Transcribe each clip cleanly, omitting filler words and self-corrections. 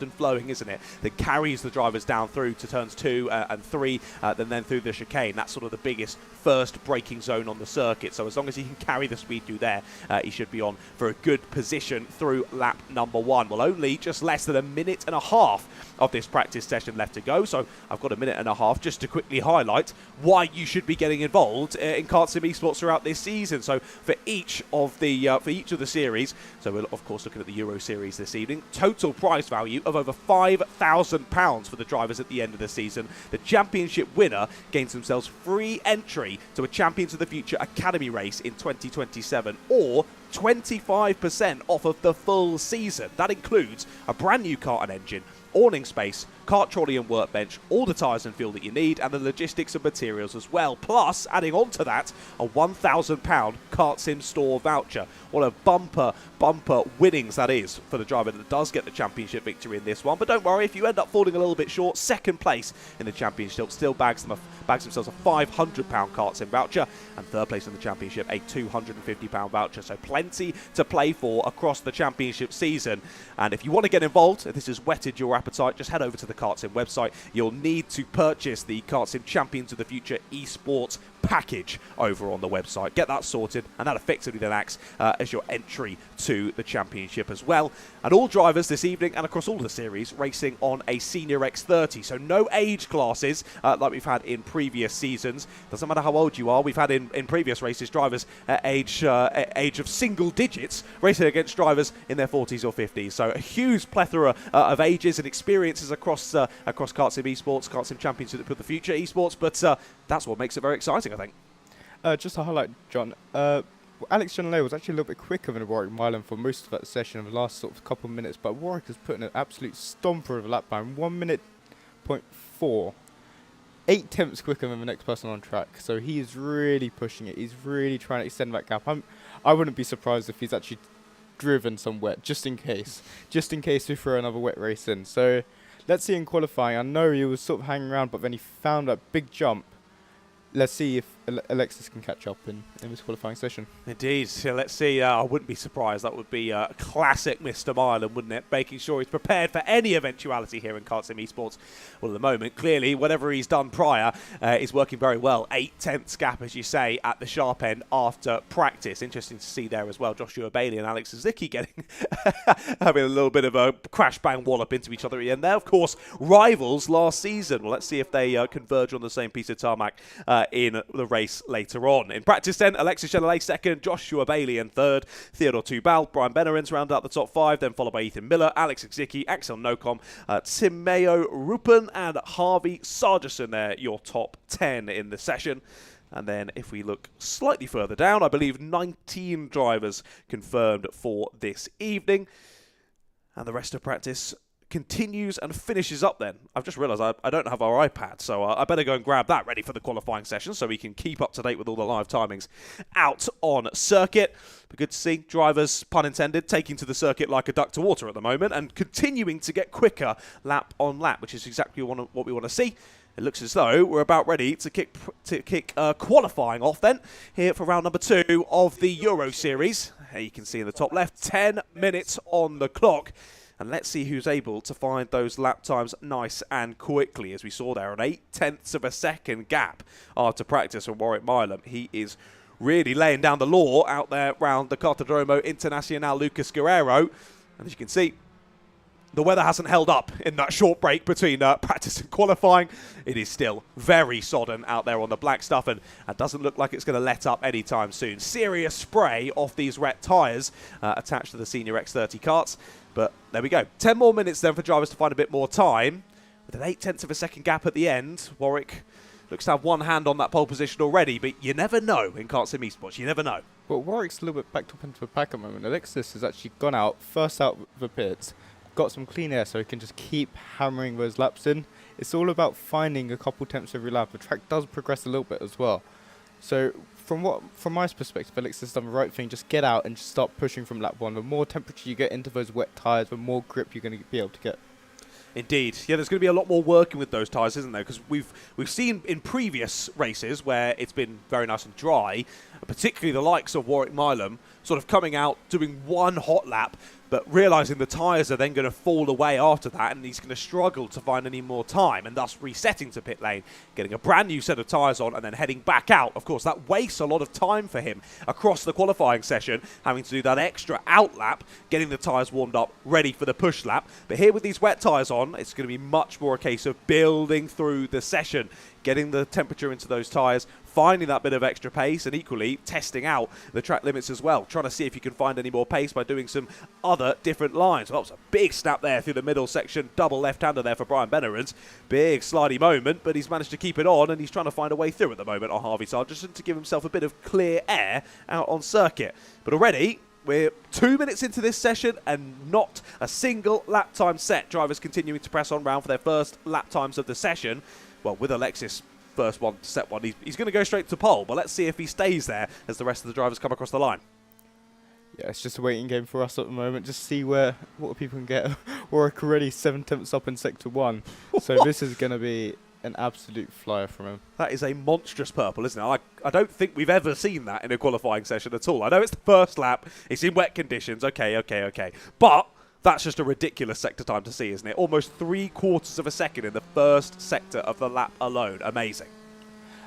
and flowing, isn't it, that carries the drivers down through to turns 2 and 3, then through the chicane. That's sort of the biggest first braking zone on the circuit. So as long as he can carry the speed through there, he should be on for a good position through lap number 1. Well, only just less than a minute and a half of this practice session left to go. So I've got a minute and a half just to quickly highlight why you should be getting involved in KartSim Esports throughout this season. So for each of the series, so we're of course looking at the Euro Series this evening, total prize value of over £5,000 for the drivers at the end of the season. The championship winner gains themselves free entry to a Champions of the Future Academy race in 2027, or 25% off of the full season. That includes a brand new kart and engine, awning space, kart trolley and workbench, all the tyres and fuel that you need, and the logistics and materials as well. Plus, adding on to that, a £1,000 KartSim store voucher. What a bumper winnings that is for the driver that does get the championship victory in this one. But don't worry, if you end up falling a little bit short, second place in the championship still bags themselves a £500 KartSim voucher, and third place in the championship a £250 voucher. So plenty to play for across the championship season. And if you want to get involved, if this has whetted your appetite, just head over to the KartSim website. You'll need to purchase the KartSim Champions of the Future Esports package over on the website. Get that sorted, and that effectively then acts as your entry to the championship as well. And all drivers this evening and across all the series racing on a Senior X30, so no age classes like we've had in previous seasons. Doesn't matter how old you are. We've had in previous races drivers at age of single digits racing against drivers in their 40s or 50s. So a huge plethora of ages and experiences across KartSim Esports, KartSim Champions of the Future Esports, but that's what makes it very exciting, I think. Just to highlight, John, Alex John was actually a little bit quicker than Warwick Milan for most of that session of the last sort of couple of minutes, but Warwick has put in an absolute stomper of a lap time, 1:04, 8/10 quicker than the next person on track. So he is really pushing it. He's really trying to extend that gap. I wouldn't be surprised if he's actually driven some wet, just in case we throw another wet race in. So let's see in qualifying. I know he was sort of hanging around, but then he found that big jump. Let's see if Alexis can catch up in this qualifying session. Indeed. So let's see. I wouldn't be surprised. That would be a classic Mr. Milan, wouldn't it? Making sure he's prepared for any eventuality here in KartSim Esports. Well, at the moment, clearly, whatever he's done prior is working very well. 8/10 gap, as you say, at the sharp end after practice. Interesting to see there as well. Joshua Bailey and Alex Zicki getting having a little bit of a crash bang wallop into each other at the end there. Of course, rivals last season. Well, let's see if they converge on the same piece of tarmac in the race later on. In practice then, Alexis Chenelay second, Joshua Bailey in third, Theodore Tubal, Brian Benarins round out the top 5, then followed by Ethan Miller, Alex Zicki, Axel Nocom, Timeo Rupen and Harvey Sargerson there, your top 10 in the session. And then if we look slightly further down, I believe 19 drivers confirmed for this evening. And the rest of practice continues and finishes up then. I've just realised I don't have our iPad, so I better go and grab that ready for the qualifying session so we can keep up to date with all the live timings out on circuit. But good to see drivers, pun intended, taking to the circuit like a duck to water at the moment and continuing to get quicker lap on lap, which is exactly what we want to see. It looks as though we're about ready to kick qualifying off then here for round number 2 of the Euro Series. Here you can see in the top left, 10 minutes on the clock. And let's see who's able to find those lap times nice and quickly. As we saw there, an 8/10 of a second gap after practice from Warwick Milan. He is really laying down the law out there around the Cartodromo Internacional Lucas Guerrero. And as you can see, the weather hasn't held up in that short break between practice and qualifying. It is still very sodden out there on the black stuff, and it doesn't look like it's going to let up anytime soon. Serious spray off these wet tyres attached to the Senior X30 karts. But there we go. 10 more minutes then for drivers to find a bit more time. With an 8/10 of a second gap at the end, Warwick looks to have one hand on that pole position already, but you never know in KartSim Esports. You never know. Well, Warwick's a little bit backed up into the pack at the moment. Alexis has actually gone out, first out the pits, got some clean air so he can just keep hammering those laps in. It's all about finding a couple tenths every lap. The track does progress a little bit as well. So from my perspective, Alexis has done the right thing. Just get out and just start pushing from lap 1. The more temperature you get into those wet tyres, the more grip you're going to be able to get. Indeed. Yeah, there's going to be a lot more working with those tyres, isn't there? Because we've seen in previous races where it's been very nice and dry, particularly the likes of Warwick Milan, sort of coming out, doing one hot lap, but but realising the tyres are then going to fall away after that, and he's going to struggle to find any more time, and thus resetting to pit lane, getting a brand new set of tyres on, and then heading back out. Of course, that wastes a lot of time for him across the qualifying session, having to do that extra out lap, getting the tyres warmed up, ready for the push lap. But here with these wet tyres on, it's going to be much more a case of building through the session, getting the temperature into those tyres, finding that bit of extra pace, and equally testing out the track limits as well, trying to see if you can find any more pace by doing some other different lines. Well, that was a big snap there through the middle section, double left-hander there for Brian Bennerans. Big slidey moment, but he's managed to keep it on, and he's trying to find a way through at the moment on Harvey Sargent to give himself a bit of clear air out on circuit. But already, we're 2 minutes into this session and not a single lap time set. Drivers continuing to press on round for their first lap times of the session. Well, with Alexis first one, set one, he's going to go straight to pole, but let's see if he stays there as the rest of the drivers come across the line. Yeah, it's just a waiting game for us at the moment. Just see what people can get. Warwick already 7/10 up in Sector 1. So this is going to be an absolute flyer from him. That is a monstrous purple, isn't it? I don't think we've ever seen that in a qualifying session at all. I know it's the first lap. It's in wet conditions. Okay. But that's just a ridiculous sector time to see, isn't it? Almost 3/4 of a second in the first sector of the lap alone. Amazing.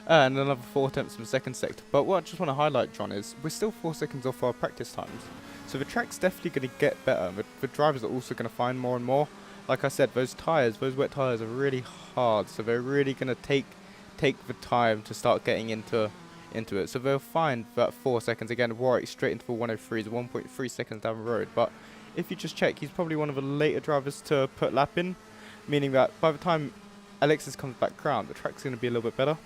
And another 4/10 in the second sector. But what I just want to highlight, John, is we're still 4 seconds off our practice times. So the track's definitely going to get better. But the drivers are also going to find more and more. Like I said, those wet tyres are really hard. So they're really going to take the time to start getting into it. So they'll find that 4 seconds. Again, Warwick straight into the 103s, 1.3 seconds down the road. But if you just check, he's probably one of the later drivers to put lap in, meaning that by the time Alexis comes back round, the track's going to be a little bit better.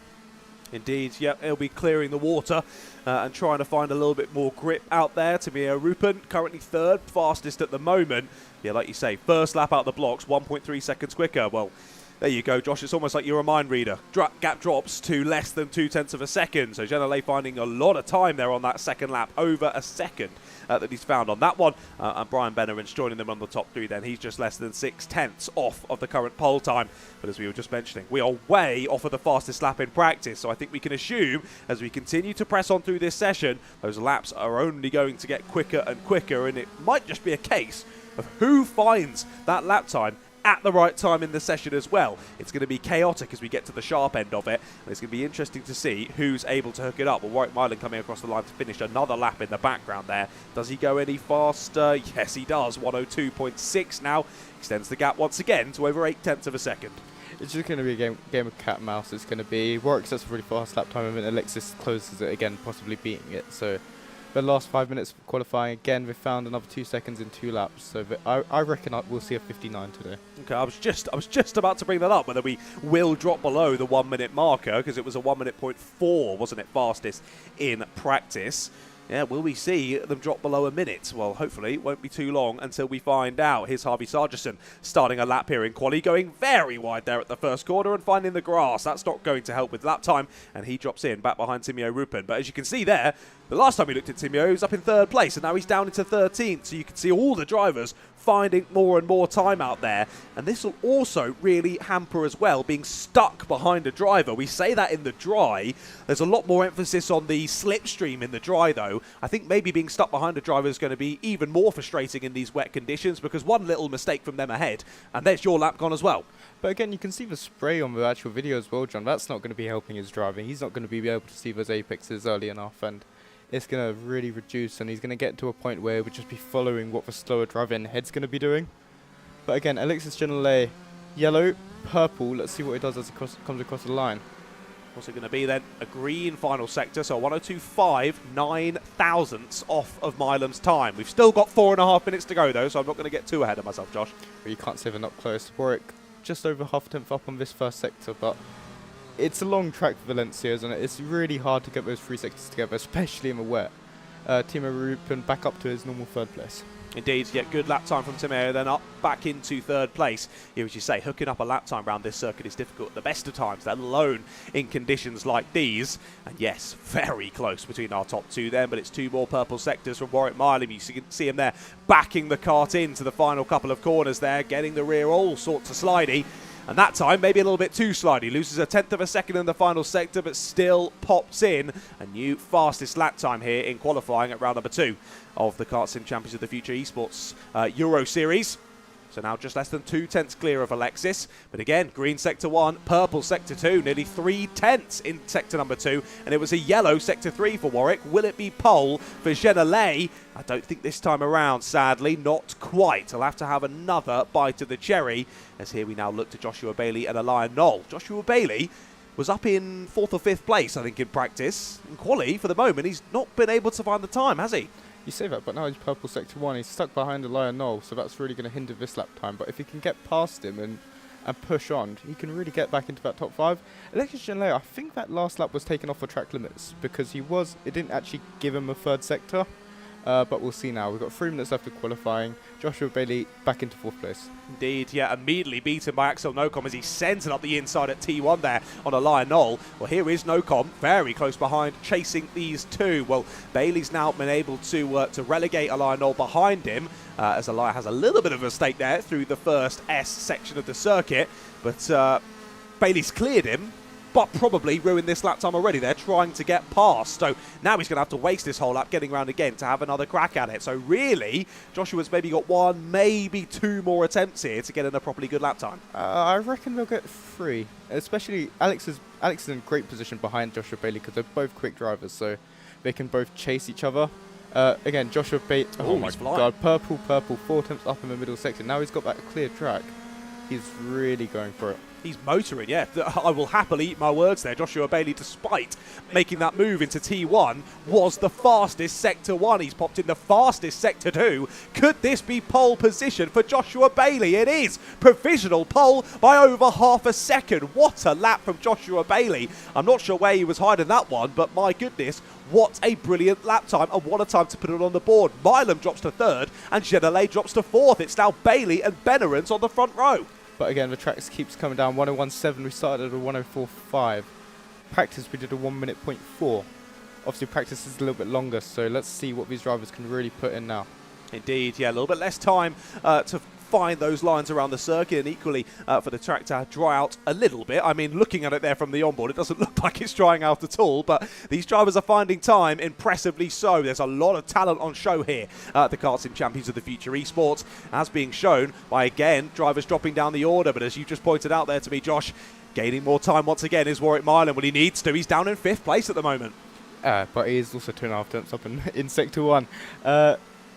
Indeed, yep, he'll be clearing the water and trying to find a little bit more grip out there. Tamir Rupen, currently third, fastest at the moment. Yeah, like you say, first lap out the blocks, 1.3 seconds quicker. Well, there you go, Josh. It's almost like you're a mind reader. Gap drops to less than 0.2 of a second. So Genelay finding a lot of time there on that second lap, over a second that he's found on that one. And Brian Bennerans joining them on the top three then. He's just less than 0.6 off of the current pole time. But as we were just mentioning, we are way off of the fastest lap in practice. So I think we can assume as we continue to press on through this session, those laps are only going to get quicker and quicker. And it might just be a case of who finds that lap time at the right time in the session as well. It's going to be chaotic as we get to the sharp end of it, and it's going to be interesting to see who's able to hook it up. Well, Warwick Mylan coming across the line to finish another lap in the background there. Does he go any faster? Yes, he does. 102.6 now. Extends the gap once again to over 0.8 of a second. It's just going to be a game of cat and mouse. It's going to be Warwick sets a really fast lap time, and then Alexis closes it again, possibly beating it. So the last 5 minutes of qualifying, again, we found another 2 seconds in 2 laps. So I reckon we'll see a 59 today. Okay, I was just about to bring that up, whether we will drop below the 1 minute marker, because it was a 1 minute point 4, wasn't it, fastest in practice. Yeah, will we see them drop below a minute? Well, hopefully it won't be too long until we find out. Here's Harvey Sargent starting a lap here in quali, going very wide there at the first corner and finding the grass. That's not going to help with lap time, and he drops in back behind Timio Rupen. But as you can see there, the last time we looked at Timio, he was up in 3rd place, and now he's down into 13th. So you can see all the drivers finding more and more time out there. And this will also really hamper as well, being stuck behind a driver. We say that in the dry. There's a lot more emphasis on the slipstream in the dry, though. I think maybe being stuck behind a driver is going to be even more frustrating in these wet conditions, because one little mistake from them ahead, and there's your lap gone as well. But again, you can see the spray on the actual video as well, John. That's not going to be helping his driving. He's not going to be able to see those apexes early enough, and it's going to really reduce, and he's going to get to a point where we'll just be following what the slower driving head's going to be doing. But again, Alexis Genelay, yellow, purple. Let's see what he does as he comes across the line. What's it going to be then? A green final sector, so 102.5, 9 thousandths off of Milam's time. We've still got 4.5 minutes to go, though, so I'm not going to get too ahead of myself, Josh. Well, you can't say they're not close. Warwick just over half a tenth up on this first sector, but it's a long track for Valencia, isn't it? It's really hard to get those 3 sectors together, especially in the wet. Timo Rupen back up to his normal 3rd place. Indeed, yeah, good lap time from Timeo, then up back into 3rd place. Yeah, as you say, hooking up a lap time around this circuit is difficult at the best of times, let alone in conditions like these. And yes, very close between our top 2 then, but it's 2 more purple sectors from Warwick Mylan. You can see him there backing the kart into the final couple of corners there, getting the rear all sorts of slidey. And that time, maybe a little bit too slidey. Loses a 1/10 of a second in the final sector, but still pops in a new fastest lap time here in qualifying at round number 2 of the KartSim Champions of the Future Esports Euro Series. So now just less than 2/10 clear of Alexis. But again, green sector 1, purple sector 2, nearly 3/10 in sector number 2. And it was a yellow sector 3 for Warwick. Will it be pole for Genelay? I don't think this time around, sadly, not quite. He'll have to have another bite of the cherry, as here we now look to Joshua Bailey and Elian Knoll. Joshua Bailey was up in 4th or 5th place, I think, in practice. In quali, for the moment, he's not been able to find the time, has he? You say that, but now he's purple sector 1. He's stuck behind Elian Knoll, so that's really going to hinder this lap time. But if he can get past him and push on, he can really get back into that top 5. Alexis Genelay, I think that last lap was taken off for track limits because it didn't actually give him a 3rd sector. But we'll see now. We've got 3 minutes left of qualifying. Joshua Bailey back into 4th place. Indeed, yeah, immediately beaten by Axel Nocom as he sends it up the inside at T1 there on Elian Knoll. Well, here is Nocom, very close behind, chasing these two. Well, Bailey's now been able to relegate Elian Knoll behind him, as Elian has a little bit of a stake there through the first S section of the circuit. But Bailey's cleared him, but probably ruined this lap time already. They're trying to get past. So now he's going to have to waste this whole lap getting around again to have another crack at it. So really, Joshua's maybe got 1, maybe 2 more attempts here to get in a properly good lap time. I reckon they'll get 3. Especially Alex is in great position behind Joshua Bailey because they're both quick drivers, so they can both chase each other. Again, Joshua Bailey, oh my god, purple, 4 attempts up in the middle section. Now he's got that clear track. He's really going for it. He's motoring, yeah. I will happily eat my words there. Joshua Bailey, despite making that move into T1, was the fastest sector 1. He's popped in the fastest sector 2. Could this be pole position for Joshua Bailey? It is. Provisional pole by over half a second. What a lap from Joshua Bailey. I'm not sure where he was hiding that one, but my goodness, what a brilliant lap time, and what a time to put it on the board. Milam drops to 3rd, and Genelay drops to 4th. It's now Bailey and Benerens on the front row. But again, the tracks keeps coming down. 101.7, we started at a 104.5. Practice, we did a 1 minute point 4. Obviously, practice is a little bit longer, so let's see what these drivers can really put in now. Indeed, yeah, a little bit less time to find those lines around the circuit, and equally for the track to dry out a little bit. I mean, looking at it there from the onboard, it doesn't look like it's drying out at all, but these drivers are finding time, impressively so. There's a lot of talent on show here at the KartSim Champions of the Future Esports, as being shown by, again, drivers dropping down the order. But as you just pointed out there to me, Josh, gaining more time once again is Warwick Milam. Well, he needs to. He's down in 5th place at the moment. But he is also 2.5 tenths up in Sector 1.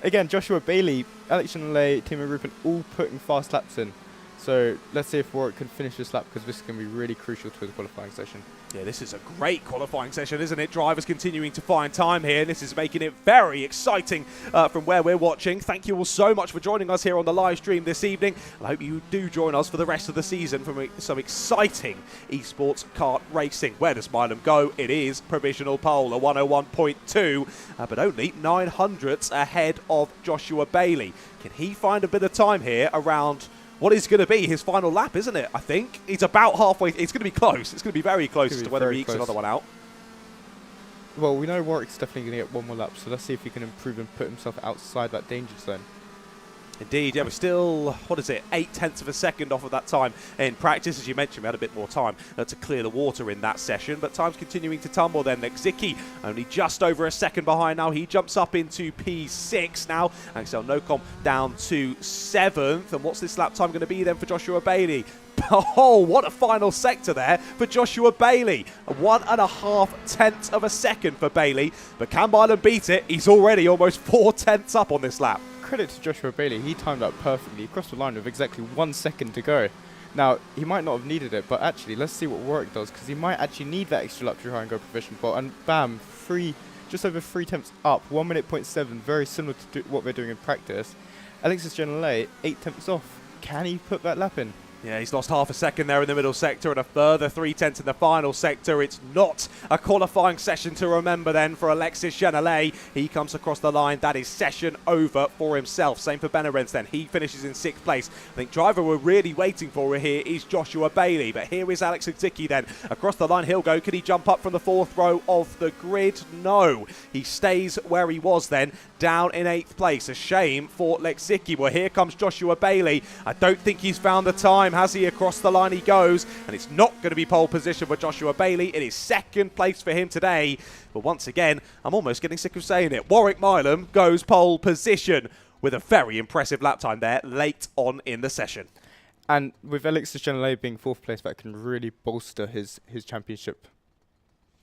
Again, Joshua Bailey, Alex Genelay, Timo Rupin all putting fast laps in. So let's see if Warwick can finish this lap, because this is going to be really crucial to the qualifying session. Yeah, this is a great qualifying session, isn't it? Drivers continuing to find time here, and this is making it very exciting from where we're watching. Thank you all so much for joining us here on the live stream this evening. I hope you do join us for the rest of the season for some exciting esports kart racing. Where does Milam go? It is provisional pole, a 101.2, but only 900ths ahead of Joshua Bailey. Can he find a bit of time here around what is going to be his final lap, isn't it? I think he's about halfway. It's going to be close. It's going to be very close as to whether he ekes another one out. Well, we know Warwick's definitely going to get 1 more lap, so let's see if he can improve and put himself outside that danger zone. Indeed, yeah, we're still, 8/10 of a second off of that time in practice. As you mentioned, we had a bit more time to clear the water in that session, but time's continuing to tumble then. Lexicki only just over a second behind now. He jumps up into P6 now. Axel Nocom down to 7th. And what's this lap time going to be then for Joshua Bailey? Oh, what a final sector there for Joshua Bailey. 1.5 of a second for Bailey, but can Milam beat it? He's already almost 4/10 up on this lap. Credit to Joshua Bailey, he timed out perfectly. He crossed the line with exactly 1 second to go. Now, he might not have needed it, but actually, let's see what Warwick does, because he might actually need that extra lap to try and go provisional pole. And bam, just over 3 tenths up, 1 minute point 7, very similar to what they're doing in practice. Alexis Genelay, 8 tenths off. Can he put that lap in? Yeah, he's lost half a second there in the middle sector and a further 3/10 in the final sector. It's not a qualifying session to remember then for Alexis Genelay. He comes across the line. That is session over for himself. Same for Benerens then. He finishes in 6th place. I think driver we're really waiting for here is Joshua Bailey. But here is Alex Lexicki then. Across the line he'll go. Can he jump up from the 4th row of the grid? No. He stays where he was then, down in 8th place. A shame for Lexicki. Well, here comes Joshua Bailey. I don't think he's found the time. time, has he? Across the line he goes, and it's not going to be pole position for Joshua Bailey. It is second place for him today. But once again, I'm almost getting sick of saying it. Warwick Milam goes pole position with a very impressive lap time there late on in the session. And with Alexis Genelay being 4th place, that can really bolster his championship.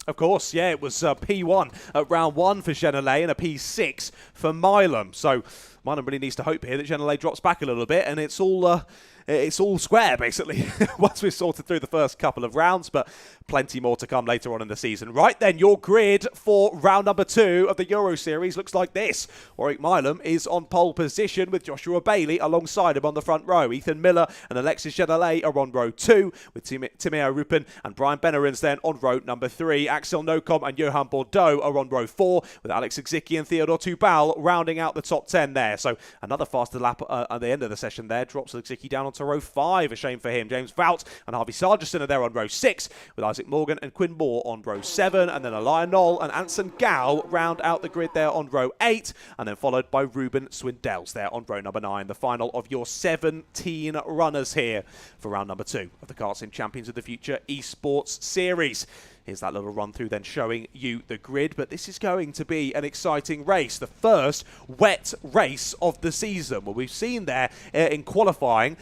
Of course, yeah, it was P1 at round 1 for Genelay and a P6 for Milam. So Milam really needs to hope here that Genelay drops back a little bit, and it's all square, basically, once we've sorted through the first couple of rounds, but plenty more to come later on in the season. Right then, your grid for round number 2 of the Euro Series looks like this. Warwick Milam is on pole position with Joshua Bailey alongside him on the front row. Ethan Miller and Alexis Genelay are on row 2, with Timeo Rupin and Brian Benarins then on row number 3. Axel Nocom and Johan Bordeaux are on row 4, with Alex Zicki and Theodor Tubal rounding out the top 10 there. So another faster lap at the end of the session there, drops Zicki down onto row 5, a shame for him. James Vout and Harvey Sargison are there on row 6, with Isaac Morgan and Quinn Moore on row 7, and then Elia Knoll and Anson Gao round out the grid there on row 8, and then followed by Ruben Swindels there on row number 9, the final of your 17 runners here for round number 2 of the KartSim Champions of the Future Esports Series. Here's that little run through then showing you the grid, but this is going to be an exciting race. The first wet race of the season. Well, we've seen there in qualifying,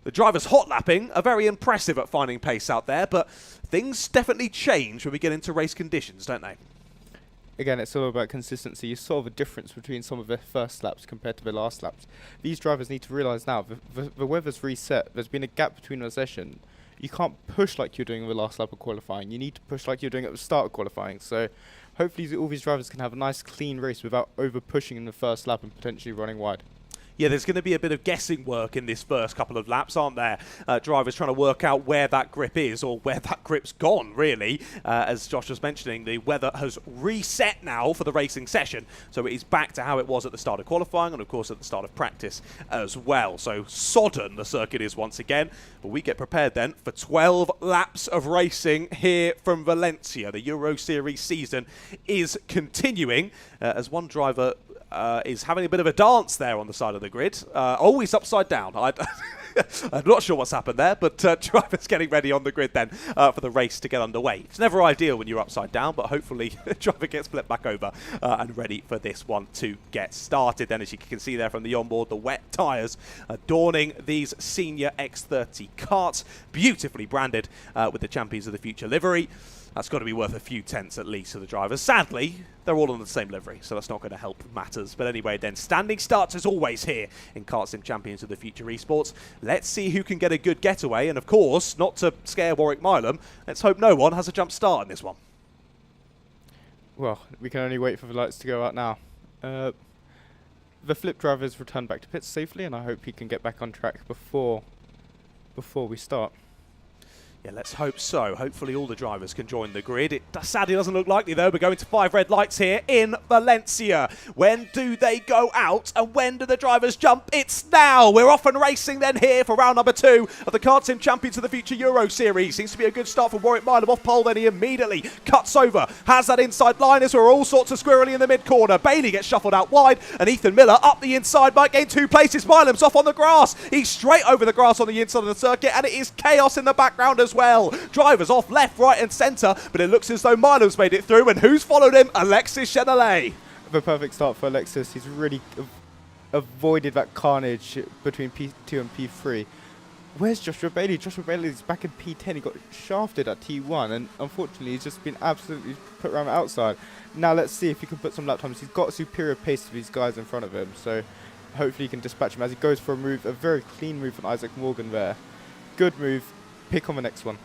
the drivers hot lapping are very impressive at finding pace out there, but things definitely change when we get into race conditions, don't they? Again, it's all about consistency. You saw the difference between some of their first laps compared to their last laps. These drivers need to realise now, the weather's reset. There's been a gap between the session. You can't push like you're doing in the last lap of qualifying. You need to push like you're doing at the start of qualifying. So hopefully all these drivers can have a nice clean race without over pushing in the first lap and potentially running wide. Yeah, there's going to be a bit of guessing work in this first couple of laps, aren't there? Drivers trying to work out where that grip is or where that grip's gone, really. As Josh was mentioning, the weather has reset now for the racing session. So it is back to how it was at the start of qualifying and, of course, at the start of practice as well. So sodden the circuit is once again. But we get prepared then for 12 laps of racing here from Valencia. The Euro Series season is continuing as one driver is having a bit of a dance there on the side of the grid. Always upside down. I'm not sure what's happened there, but drivers getting ready on the grid then for the race to get underway. It's never ideal when you're upside down, but hopefully the driver gets flipped back over and ready for this one to get started. Then, as you can see there from the onboard, the wet tyres adorning these Senior X30 karts, beautifully branded with the Champions of the Future livery. That's got to be worth a few tenths at least to the drivers. Sadly, they're all on the same livery, so that's not going to help matters. But anyway, then, standing starts as always here in KartSim Champions of the Future Esports. Let's see who can get a good getaway. And of course, not to scare Warwick Milam, let's hope no one has a jump start in this one. Well, we can only wait for the lights to go out now. The flip driver's returned back to pits safely, and I hope he can get back on track before we start. Yeah, let's hope so. Hopefully all the drivers can join the grid. It sadly doesn't look likely, though. We're going to 5 red lights here in Valencia. When do they go out, and when do the drivers jump? It's now. We're off and racing then here for round number 2 of the KartSim Champions of the Future Euro Series. Seems to be a good start for Warwick Milam off pole, then he immediately cuts over. Has that inside line as we're all sorts of squirrely in the mid-corner. Bailey gets shuffled out wide, and Ethan Miller up the inside might gain 2 places. Milam's off on the grass. He's straight over the grass on the inside of the circuit, and it is chaos in the background as well. Drivers off left, right and centre, but it looks as though Milam's made it through, and who's followed him? Alexis Genelay. The perfect start for Alexis. He's really avoided that carnage between P2 and P3. Where's Joshua Bailey? Joshua Bailey's back in P10. He got shafted at T1, and unfortunately he's just been absolutely put around the outside. Now let's see if he can put some lap times. He's got superior pace to these guys in front of him, so hopefully he can dispatch him as he goes for a move, a very clean move from Isaac Morgan there. Good move. Pick on the next one.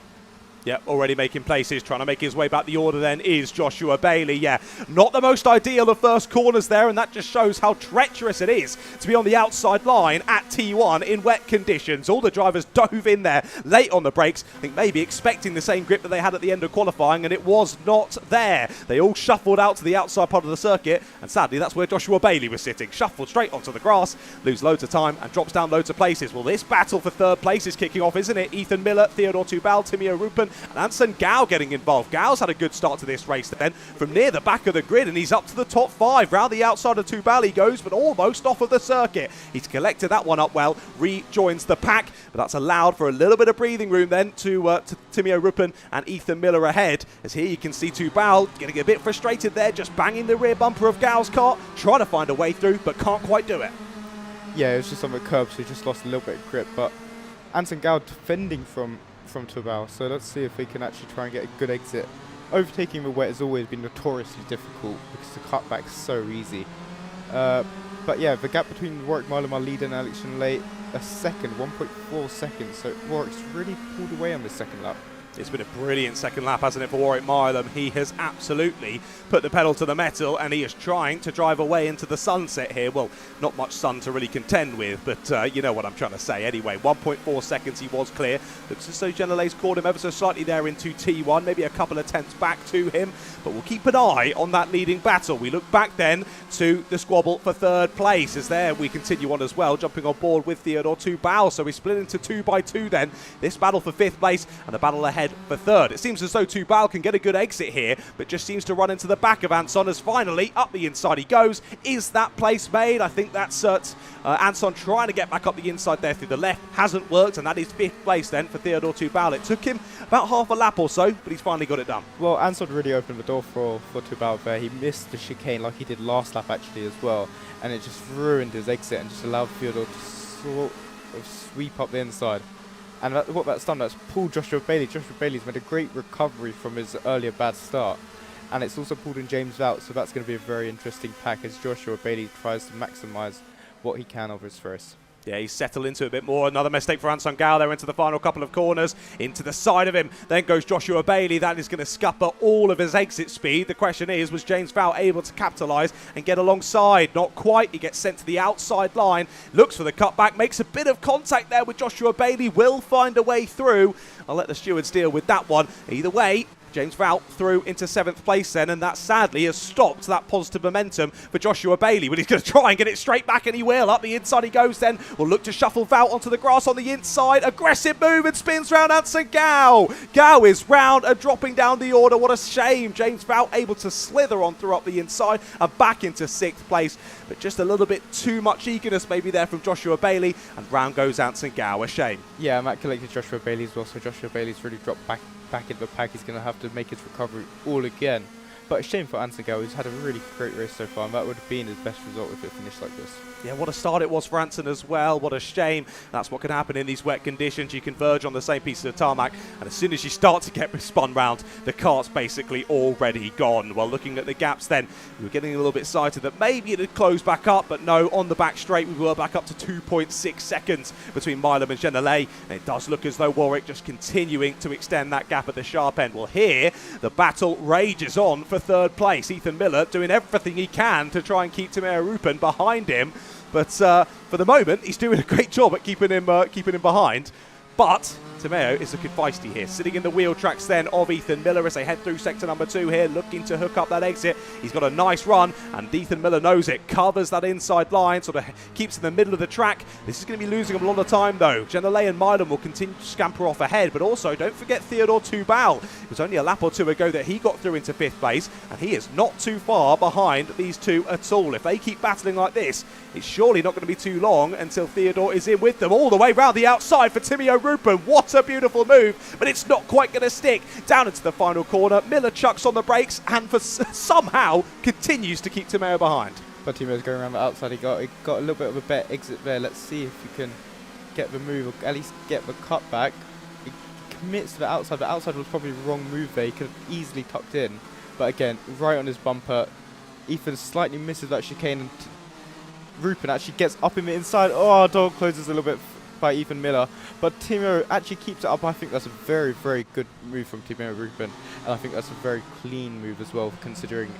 Yep, already making places, trying to make his way back the order then is Joshua Bailey. Yeah, not the most ideal of first corners there, and that just shows how treacherous it is to be on the outside line at T1 in wet conditions. All the drivers dove in there late on the brakes, I think maybe expecting the same grip that they had at the end of qualifying, and it was not there. They all shuffled out to the outside part of the circuit, and sadly that's where Joshua Bailey was sitting. Shuffled straight onto the grass, lose loads of time, and drops down loads of places. Well, this battle for third place is kicking off, isn't it? Ethan Miller, Theodor Tubal, Timeo Rupin, Rupen, and Anson Gao getting involved. Gao's had a good start to this race then, from near the back of the grid, and he's up to the top 5. Round the outside of Tubal he goes, but almost off of the circuit. He's collected that one up well, rejoins the pack, but that's allowed for a little bit of breathing room then to Timio Rupen and Ethan Miller ahead, as here you can see Tubal getting a bit frustrated there, just banging the rear bumper of Gao's car, trying to find a way through, but can't quite do it. Yeah, it was just on the curb, so he just lost a little bit of grip, but Anson Gao defending from Tubal, so let's see if he can actually try and get a good exit. Overtaking the wet has always been notoriously difficult because the cutback's so easy. But yeah, the gap between Warwick Marlon, our leader, and Alex Late, a second, 1.4 seconds, so Warwick's really pulled away on the second lap. It's been a brilliant second lap, hasn't it, for Warwick Marlon? He has absolutely put the pedal to the metal, and he is trying to drive away into the sunset here. Well, not much sun to really contend with, but you know what I'm trying to say. Anyway, 1.4 seconds he was clear. Looks as though Genelle's caught him ever so slightly there into T1, maybe a couple of tenths back to him, but we'll keep an eye on that leading battle. We look back then to the squabble for third place, as there we continue on as well, jumping on board with Theodore Tubal, so we split into 2 by 2 then. This battle for 5th place, and the battle ahead for 3rd. It seems as though Tubal can get a good exit here, but just seems to run into the back of Anson as finally up the inside he goes. Is that place made? I think that's Anson trying to get back up the inside there through the left. Hasn't worked, and that is 5th place then for Theodore Tubal. It took him about half a lap or so, but he's finally got it done. Well, Anson really opened the door for Tubal there. He missed the chicane like he did last lap actually as well, and it just ruined his exit and just allowed Theodore to sort of sweep up the inside. And what that's done, that's pulled Joshua Bailey. Joshua Bailey's made a great recovery from his earlier bad start. And it's also pulled in James Vout, so that's going to be a very interesting pack as Joshua Bailey tries to maximise what he can of his race. Yeah, he's settled into it a bit more. Another mistake for Anson Gao there into the final couple of corners. Into the side of him. Then goes Joshua Bailey. That is going to scupper all of his exit speed. The question is, was James Vout able to capitalise and get alongside? Not quite. He gets sent to the outside line. Looks for the cutback. Makes a bit of contact there with Joshua Bailey. Will find a way through. I'll let the stewards deal with that one. Either way, James Vout through into 7th place then, and that sadly has stopped that positive momentum for Joshua Bailey. But he's going to try and get it straight back, and he will. Up the inside he goes then. Will look to shuffle Vout onto the grass on the inside. Aggressive move and spins round Anson Gao. Gao is round and dropping down the order. What a shame. James Vout able to slither on through up the inside and back into 6th place. But just a little bit too much eagerness maybe there from Joshua Bailey, and round goes Anson Gao. A shame. Yeah, Matt collected Joshua Bailey as well, so Joshua Bailey's really dropped back into the pack. He's going to have to make his recovery all again. But a shame for Anson Gao, who's had a really great race so far, and that would have been his best result if it finished like this. Yeah, what a start it was for Anson as well. What a shame. That's what can happen in these wet conditions. You converge on the same piece of tarmac, and as soon as you start to get spun round, the kart's basically already gone. Well, looking at the gaps then, we were getting a little bit excited that maybe it had closed back up, but no, on the back straight, we were back up to 2.6 seconds between Milam and Genelay, and it does look as though Warwick just continuing to extend that gap at the sharp end. Well, here, the battle rages on for 3rd place. Ethan Miller doing everything he can to try and keep Timeo Rupen behind him. But for the moment, he's doing a great job at keeping him behind. But Timeo is looking feisty here, sitting in the wheel tracks then of Ethan Miller as they head through sector number 2 here, looking to hook up that exit. He's got a nice run, and Ethan Miller knows it, covers that inside line, sort of keeps in the middle of the track. This is going to be losing him a lot of time though. Genelay and Milan will continue to scamper off ahead, but also don't forget Theodore Tubal. It was only a lap or two ago that he got through into 5th place, and he is not too far behind these two at all. If they keep battling like this, it's surely not going to be too long until Theodore is in with them. All the way round the outside for Timio Rupen. What a beautiful move, but it's not quite going to stick. Down into the final corner, Miller chucks on the brakes and somehow continues to keep Timeo behind. But Timo's going around the outside. He got a little bit of a better exit there. Let's see if he can get the move, or at least get the cutback. He commits to the outside. The outside was probably the wrong move there. He could have easily tucked in, but again, right on his bumper. Ethan slightly misses that chicane, and Rupen actually gets up in the inside. Oh, door closes a little bit by Ethan Miller, but Timo actually keeps it up. I think that's a very, very good move from Timeo Rupen, and I think that's a very clean move as well, considering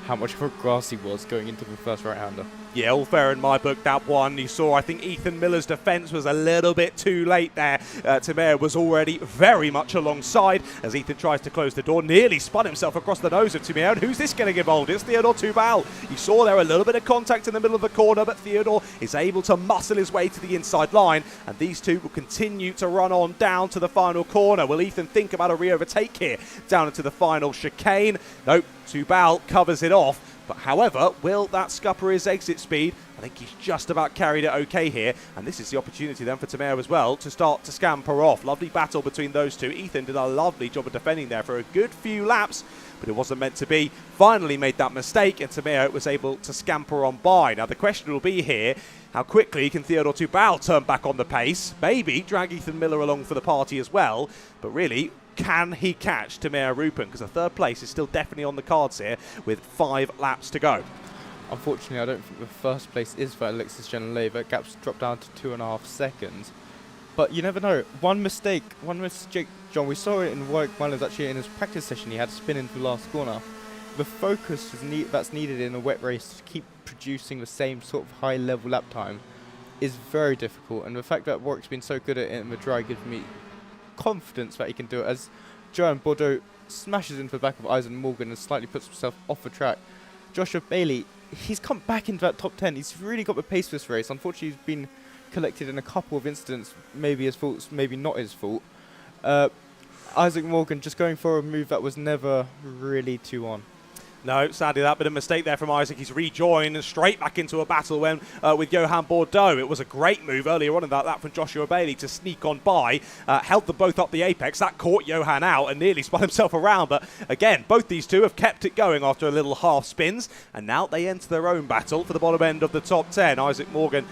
how much of a grass he was going into the first right-hander. Yeah, all fair in my book, that one. You saw, I think, Ethan Miller's defence was a little bit too late there. Tamir was already very much alongside as Ethan tries to close the door. Nearly spun himself across the nose of Tamir. And who's this getting involved? It's Theodore Tubal. You saw there a little bit of contact in the middle of the corner, but Theodore is able to muscle his way to the inside line. And these two will continue to run on down to the final corner. Will Ethan think about a re-overtake here down into the final chicane? Nope, Tubal covers it off. But however, will that scupper his exit speed? I think he's just about carried it okay here. And this is the opportunity then for Tamir as well to start to scamper off. Lovely battle between those two. Ethan did a lovely job of defending there for a good few laps, but it wasn't meant to be. Finally made that mistake, and Tamir was able to scamper on by. Now the question will be here, how quickly can Theodore Tubal turn back on the pace? Maybe drag Ethan Miller along for the party as well. But really, can he catch Tamir Rupen? Because the third place is still definitely on the cards here with 5 laps to go. Unfortunately, I don't think the first place is for Alexis Genelay. That gap's dropped down to 2.5 seconds. But you never know. One mistake, John, we saw it in Warwick Mullins actually in his practice session. He had to spin into the last corner. The focus that's needed in a wet race to keep producing the same sort of high level lap time is very difficult. And the fact that Warwick's been so good at it in the dry gives me confidence that he can do it, as Johan Bordeaux smashes into the back of Eisen Morgan and slightly puts himself off the track. Joshua Bailey, he's come back into that top 10. He's really got the pace for this race. Unfortunately, he's been collected in a couple of incidents, maybe his fault, maybe not his fault. Isaac Morgan just going for a move that was never really too on. No, sadly that bit of mistake there from Isaac. He's rejoined and straight back into a battle with Johan Bordeaux. It was a great move earlier on in that from Joshua Bailey to sneak on by. Held them both up the apex. That caught Johan out and nearly spun himself around. But again, both these two have kept it going after a little half spins. And now they enter their own battle for the bottom end of the top 10. Isaac Morgan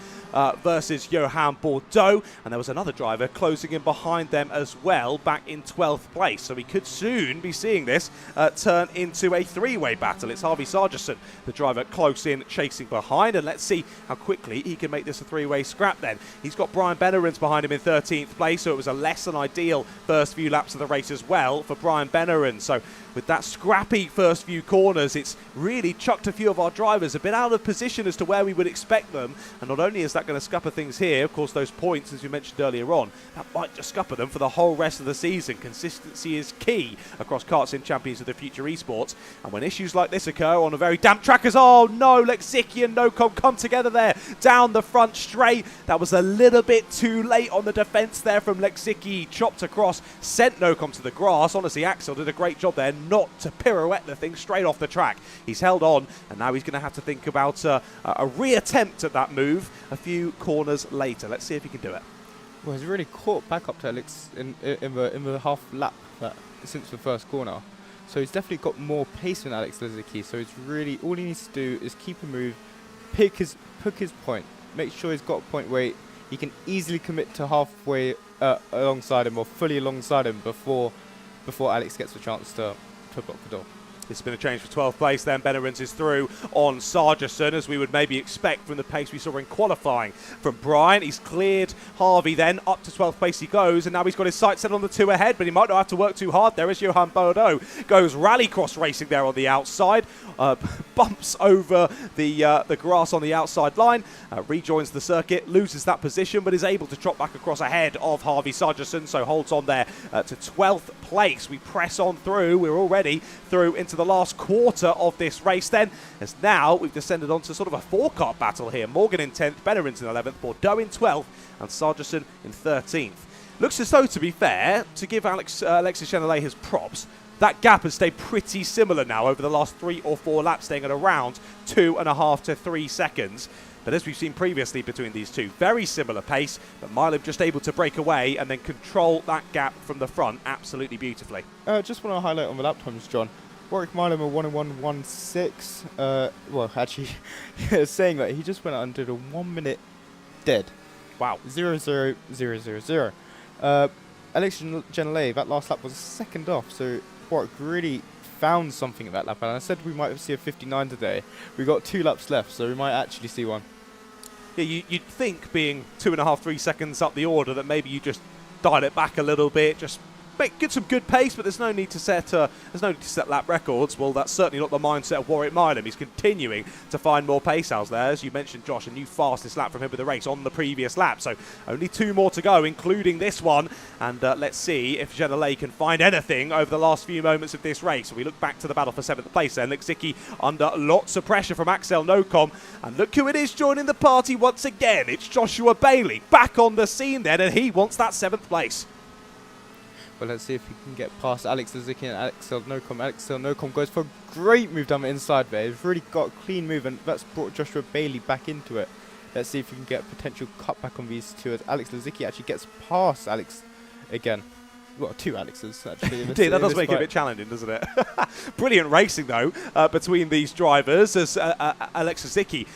versus Johan Bordeaux. And there was another driver closing in behind them as well, back in 12th place. So we could soon be seeing this turn into a 3-way battle. It's Harvey Sargerson, the driver close in, chasing behind. And let's see how quickly he can make this a 3-way scrap then. He's got Brian Bennerins behind him in 13th place, so it was a less than ideal first few laps of the race as well for Brian Bennerins. So with that scrappy first few corners, it's really chucked a few of our drivers a bit out of position as to where we would expect them. And not only is that going to scupper things here, of course, those points, as you mentioned earlier on, that might just scupper them for the whole rest of the season. Consistency is key across KartSim Champions of the Future Esports. And when issues like this occur on a very damp track as, oh no, Lexicki and Nocom come together there down the front straight. That was a little bit too late on the defence there from Lexicki. Chopped across, sent Nocom to the grass. Honestly, Axel did a great job there not to pirouette the thing straight off the track. He's held on, and now he's going to have to think about a re-attempt at that move a few corners later. Let's see if he can do it. Well, he's really caught back up to Alex in the half lap since the first corner. So he's definitely got more pace than Alex Lizicki. So it's really, all he needs to do is keep a move, pick his point, make sure he's got a point where he can easily commit to halfway alongside him or fully alongside him before Alex gets the chance to block the door. This has been a change for 12th place then. Bennerins is through on Sargerson, as we would maybe expect from the pace we saw in qualifying from Brian. He's cleared Harvey then, up to 12th place he goes, and now he's got his sights set on the 2 ahead, but he might not have to work too hard there as Johan Bordeaux goes rallycross racing there on the outside, bumps over the grass on the outside line, rejoins the circuit, loses that position, but is able to trot back across ahead of Harvey Sargerson, so holds on there to 12th place. We press on through. We're already through into the last quarter of this race then, as now we've descended onto sort of a 4-car battle here. Morgan in 10th, Bennerins in 11th, Bordeaux in 12th, and Sargerson in 13th. Looks as though, to be fair, to give Alexis Genelay his props, that gap has stayed pretty similar now over the last 3 or 4 laps, staying at around 2.5 to 3 seconds. But as we've seen previously between these two, very similar pace, but Milam just able to break away and then control that gap from the front absolutely beautifully. Just want to highlight on the lap times, John. Warwick Milam a 1:01.16. Well, actually, saying that, he just went out and did a 1 minute dead. Wow. 0:00:000. Alex Genelay, that last lap was a second off, so Warwick really found something at that lap. And I said we might see a 59 today. We've got 2 laps left, so we might actually see one. Yeah, you'd think being 2.5, 3 seconds up the order that maybe you just dial it back a little bit, just get some good pace, but there's no need to set lap records. Well, that's certainly not the mindset of Warwick Milam. He's continuing to find more pace out there. As you mentioned, Josh, a new fastest lap from him with the race on the previous lap. So only 2 more to go, including this one. And let's see if Genelay can find anything over the last few moments of this race. So we look back to the battle for 7th place then. Lexicki under lots of pressure from Axel Nocom. And look who it is joining the party once again. It's Joshua Bailey back on the scene then, and he wants that 7th place. Well, let's see if he can get past Alex Lizicki and Axel Nocom. Axel Nocom goes for a great move down the inside there. He's really got a clean move, and that's brought Joshua Bailey back into it. Let's see if he can get a potential cutback on these two as Alex Lizicki actually gets past Alex again. Well, 2 Alexes, actually. Indeed, that does make it a bit challenging, doesn't it? Brilliant racing, though, between these drivers, as Alex Lizicki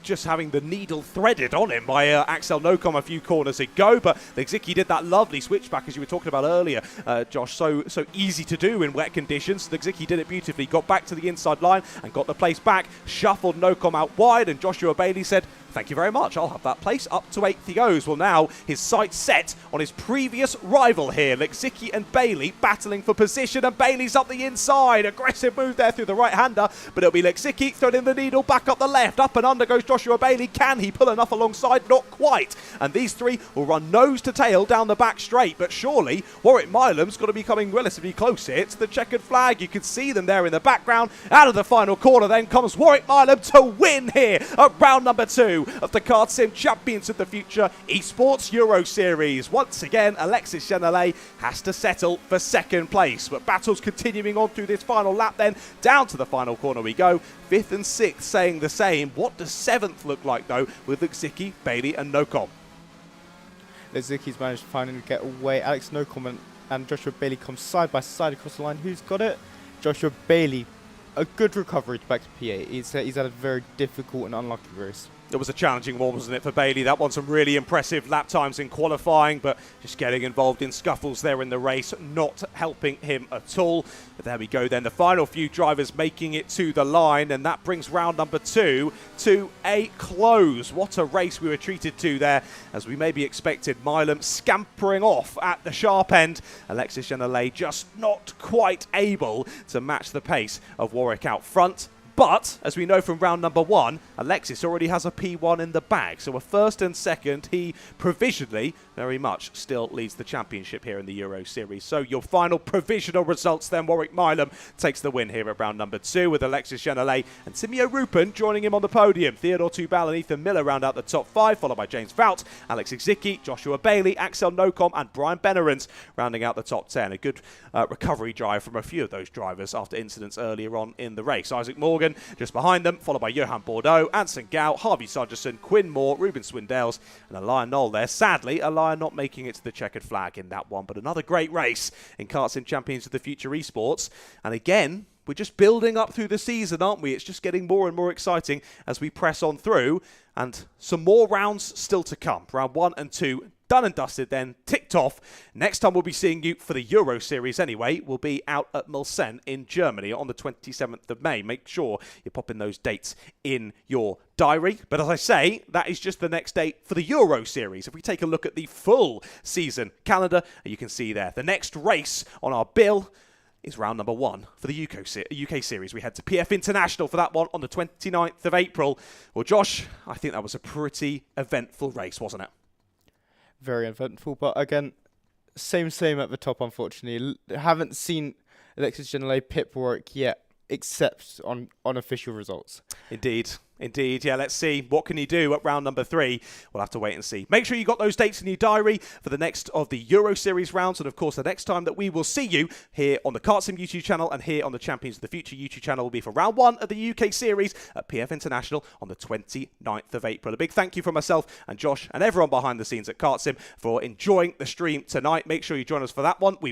just having the needle threaded on him by Axel Nocom a few corners ago, but Lexicki did that lovely switchback as you were talking about earlier, Josh, so easy to do in wet conditions. Lexicki did it beautifully, got back to the inside line and got the place back, shuffled Nocom out wide, and Joshua Bailey said, thank you very much, I'll have that place. Up to 8th he goes. Well, now his sights set on his previous rival here. Lexicki and Bailey battling for position, and Bailey's up the inside. Aggressive move there through the right-hander, but it'll be Lexicki threading the needle back up the left. Up and under goes Joshua Bailey. Can he pull enough alongside? Not quite. And these 3 will run nose to tail down the back straight, but surely Warwick Milam's got to be coming relatively close here to the checkered flag. You can see them there in the background. Out of the final corner then comes Warwick Milam to win here at round number 2 of the KartSim Champions of the Future Esports Euro Series. Once again, Alexis Genelay has to settle for 2nd place, but battles continuing on through this final lap then. Down to the final corner we go. 5th and 6th saying the same. What does 7th look like, though, with Lexicki, Bailey and Nocom? Lexicki's managed to finally get away. Alex Nocom and Joshua Bailey come side by side across the line. Who's got it? Joshua Bailey. A good recovery back to P8. He's had a very difficult and unlucky race. It was a challenging one, wasn't it, for Bailey? That one, some really impressive lap times in qualifying, but just getting involved in scuffles there in the race, not helping him at all. But there we go then, the final few drivers making it to the line, and that brings round number 2 to a close. What a race we were treated to there, as we maybe expected. Milam scampering off at the sharp end. Alexis Genelay just not quite able to match the pace of Warwick out front. But, as we know from round number 1, Alexis already has a P1 in the bag. So a 1st and 2nd, he provisionally, very much, still leads the championship here in the Euro Series. So your final provisional results then, Warwick Milam takes the win here at round number 2 with Alexis Genelay and Simeo Rupen joining him on the podium. Theodore Tubal and Ethan Miller round out the top 5, followed by James Vout, Alex Lizicki, Joshua Bailey, Axel Nocom and Brian Benerens rounding out the top 10. A good recovery drive from a few of those drivers after incidents earlier on in the race. Isaac Morgan just behind them, followed by Johan Bordeaux, Anson Gow, Harvey Sargerson, Quinn Moore, Ruben Swindales, and Elian Knoll there. Sadly, Elian not making it to the checkered flag in that one, but another great race in KartSim Champions of the Future Esports. And again, we're just building up through the season, aren't we? It's just getting more and more exciting as we press on through, and some more rounds still to come. Round 1 and 2 done and dusted then, ticked off. Next time we'll be seeing you for the Euro Series anyway. We'll be out at Mulsanne in Germany on the 27th of May. Make sure you pop in those dates in your diary. But as I say, that is just the next date for the Euro Series. If we take a look at the full season calendar, you can see there, the next race on our bill is round number 1 for the UK Series. We head to PF International for that one on the 29th of April. Well, Josh, I think that was a pretty eventful race, wasn't it? Very eventful, but again, same at the top, unfortunately. Haven't seen Alexis Genelay pip Warwick yet, except on official results. Indeed, yeah, let's see. What can he do at round number 3? We'll have to wait and see. Make sure you got those dates in your diary for the next of the Euro Series rounds, and of course the next time that we will see you here on the KartSim YouTube channel and here on the Champions of the Future YouTube channel will be for round 1 of the UK Series at PF International on the 29th of April. A big thank you from myself and Josh and everyone behind the scenes at KartSim for enjoying the stream tonight. Make sure you join us for that one. We